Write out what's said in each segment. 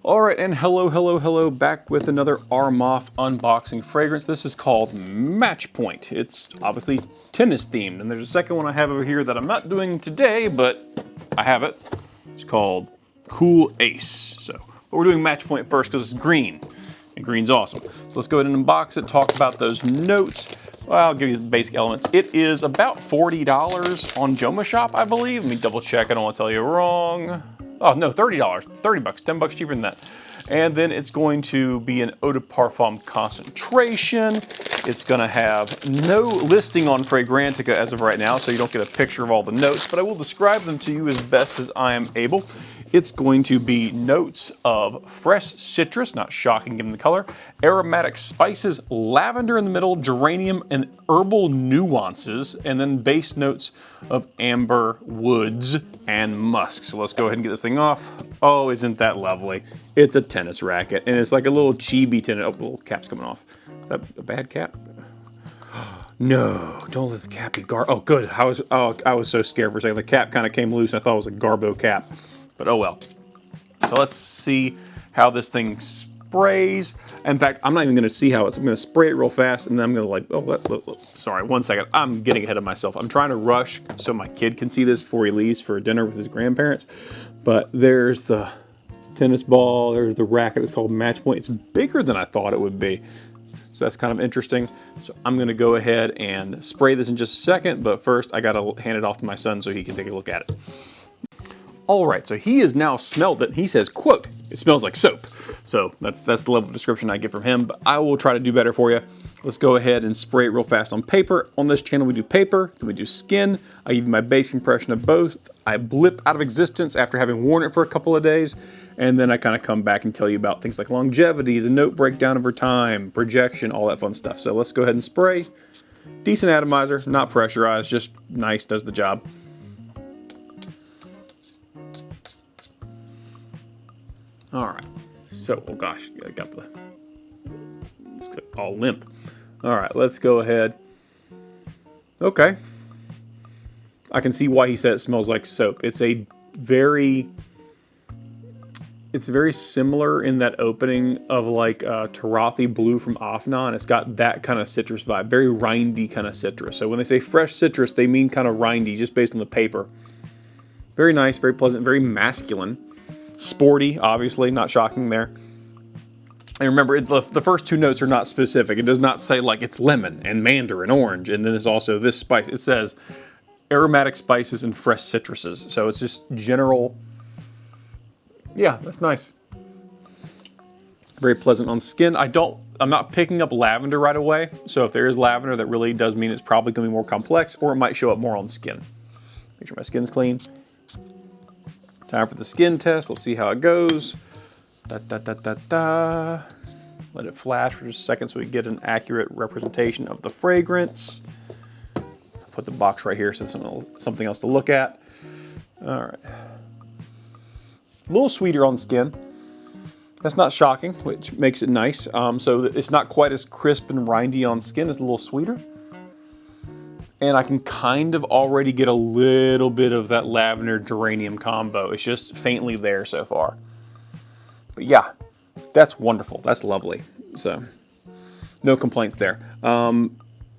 All right, and hello, back with another Armaf unboxing fragrance. This is called Match Point. It's obviously tennis themed, and there's a second one I have over here that I'm not doing today, but I have it. It's called Cool Ace. But we're doing Match Point first because it's green, and green's awesome. So let's go ahead and unbox it, talk about those notes. Well, I'll give you the basic elements. It is about $40 on JomaShop, I believe. Let me double check, I don't want to tell you wrong. Oh no, $30, 30 bucks, 10 bucks cheaper than that. And then it's going to be an Eau de Parfum concentration. It's gonna have no listing on Fragrantica as of right now, so you don't get a picture of all the notes, but I will describe them to you as best as I am able. It's going to be notes of fresh citrus, not shocking given the color, aromatic spices, lavender in the middle, geranium and herbal nuances, and then base notes of amber, woods, and musk. So let's go ahead and get this thing off. Oh, isn't that lovely? It's a tennis racket, and it's like a little chibi tennis. Oh, the little cap's coming off. Is that a bad cap? No, don't let the cap be oh, good. I was so scared for a second. The cap kind of came loose, and I thought it was a Garbo cap. But oh well. So let's see how this thing sprays. In fact, I'm not even gonna see how it's, I'm gonna spray it real fast and then I'm gonna sorry, one second. I'm getting ahead of myself. I'm trying to rush so my kid can see this before he leaves for dinner with his grandparents. But there's the tennis ball, there's the racket, it's called Match Point. It's bigger than I thought it would be. So that's kind of interesting. So I'm gonna go ahead and spray this in just a second, but first I gotta hand it off to my son so he can take a look at it. All right, so he has now smelled it. He says, quote, "It smells like soap." So that's the level of description I get from him, but I will try to do better for you. Let's go ahead and spray it real fast on paper. On this channel, we do paper, then we do skin. I give you my base impression of both. I blip out of existence after having worn it for a couple of days, and then I kind of come back and tell you about things like longevity, the note breakdown over time, projection, all that fun stuff. So let's go ahead and spray. Decent atomizer, not pressurized, just nice, does the job. All right, so, oh gosh, I got it's all limp. All right, let's go ahead. Okay. I can see why he said it smells like soap. It's very similar in that opening of like Tarathi Blue from Afnan. It's got that kind of citrus vibe, very rindy kind of citrus. So when they say fresh citrus, they mean kind of rindy, just based on the paper. Very nice, very pleasant, very masculine. Sporty, obviously, not shocking there. And remember, the first two notes are not specific. It does not say like it's lemon and mandarin orange, and then there's also this spice. It says aromatic spices and fresh citruses. So it's just general. Yeah, that's nice. Very pleasant on skin. I'm not picking up lavender right away. So if there is lavender, that really does mean it's probably going to be more complex, or it might show up more on skin. Make sure my skin's clean. Time for the skin test. Let's see how it goes. Let it flash for just a second so we get an accurate representation of the fragrance. I'll put the box right here so something else to look at. All right. A little sweeter on the skin. That's not shocking, which makes it nice. So it's not quite as crisp and rindy on skin. It's a little sweeter. And I can kind of already get a little bit of that lavender geranium combo. It's just faintly there so far. But yeah, that's wonderful. That's lovely. So no complaints there.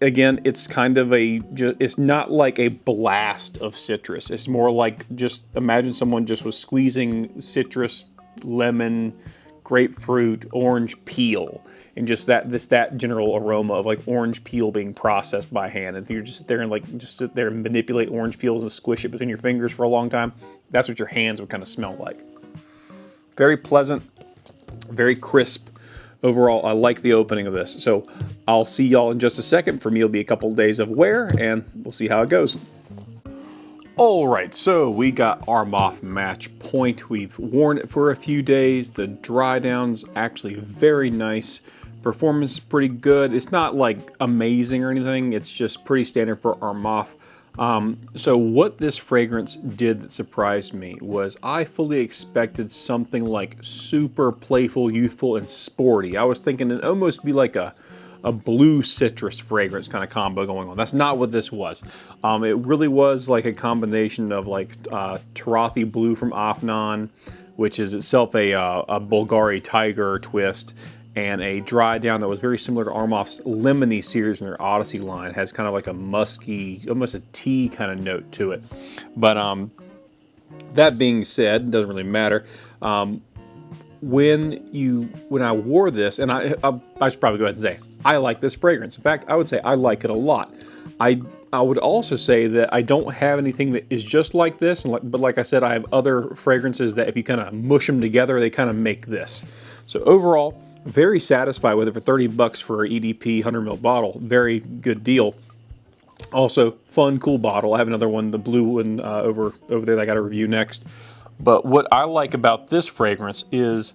Again, it's kind of it's not like a blast of citrus. It's more like, just imagine someone just was squeezing citrus, lemon, grapefruit, orange peel, and just that general aroma of like orange peel being processed by hand. And if you just sit there and manipulate orange peels and squish it between your fingers for a long time, that's what your hands would kind of smell like. Very pleasant, very crisp. Overall, I like the opening of this. So I'll see y'all in just a second. For me, it'll be a couple of days of wear, and we'll see how it goes. All right, so we got Armaf Match Point. We've worn it for a few days. The dry down's actually very nice. Performance is pretty good. It's not like amazing or anything. It's just pretty standard for Armaf. So what this fragrance did that surprised me was I fully expected something like super playful, youthful, and sporty. I was thinking it'd almost be like a blue citrus fragrance kind of combo going on. That's not what this was. It really was like a combination of like Tarathi Blue from Afnan which is itself a Bulgari Tiger twist, and a dry down that was very similar to Armaf's Lemony series in their Odyssey line. It has kind of like a musky, almost a tea kind of note to it. But that being said, it doesn't really matter. When I wore this, and I should probably go ahead and say I like this fragrance. In fact, I would say I like it a lot. I would also say that I don't have anything that is just like this, but like I said, I have other fragrances that if you kind of mush them together, they kind of make this. So overall, very satisfied with it for 30 bucks for an EDP 100 ml bottle. Very good deal. Also, fun, cool bottle. I have another one, the blue one over there that I got to review next. But what I like about this fragrance is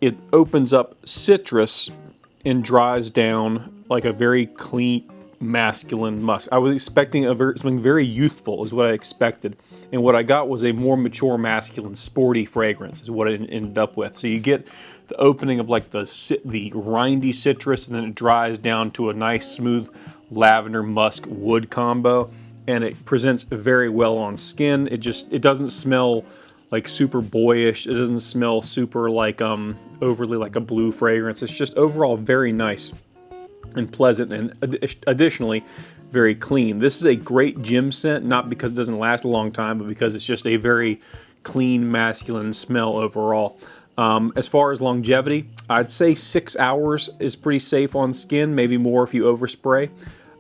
it opens up citrus and dries down like a very clean, masculine musk. I was expecting something very youthful is what I expected. And what I got was a more mature, masculine, sporty fragrance is what it ended up with. So you get the opening of like the rindy citrus, and then it dries down to a nice, smooth lavender musk wood combo. And it presents very well on skin. It doesn't smell like super boyish. It doesn't smell super like overly like a blue fragrance. It's just overall very nice and pleasant, and additionally very clean. This is a great gym scent, not because it doesn't last a long time, but because it's just a very clean, masculine smell overall. As far as longevity, I'd say 6 hours is pretty safe on skin, maybe more if you overspray.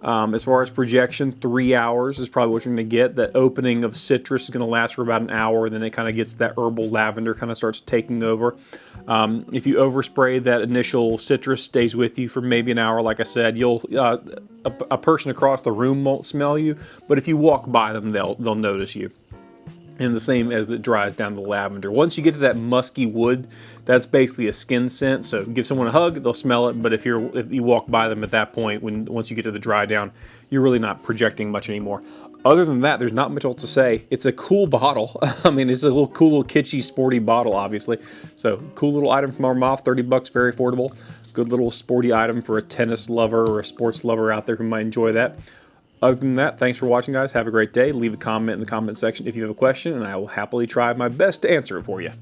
As far as projection, 3 hours is probably what you're going to get. That opening of citrus is going to last for about an hour, and then it kind of gets that herbal lavender kind of starts taking over. If you overspray, that initial citrus stays with you for maybe an hour. Like I said, a person across the room won't smell you, but if you walk by them, they'll notice you. And the same as it dries down the lavender. Once you get to that musky wood, that's basically a skin scent. So give someone a hug, they'll smell it. But if you walk by them at that point, once you get to the dry down, you're really not projecting much anymore. Other than that, there's not much else to say. It's a cool bottle. I mean, it's a cool little kitschy, sporty bottle, obviously. So cool little item from Armaf, 30 bucks, very affordable. Good little sporty item for a tennis lover or a sports lover out there who might enjoy that. Other than that, thanks for watching, guys. Have a great day. Leave a comment in the comment section if you have a question, and I will happily try my best to answer it for you.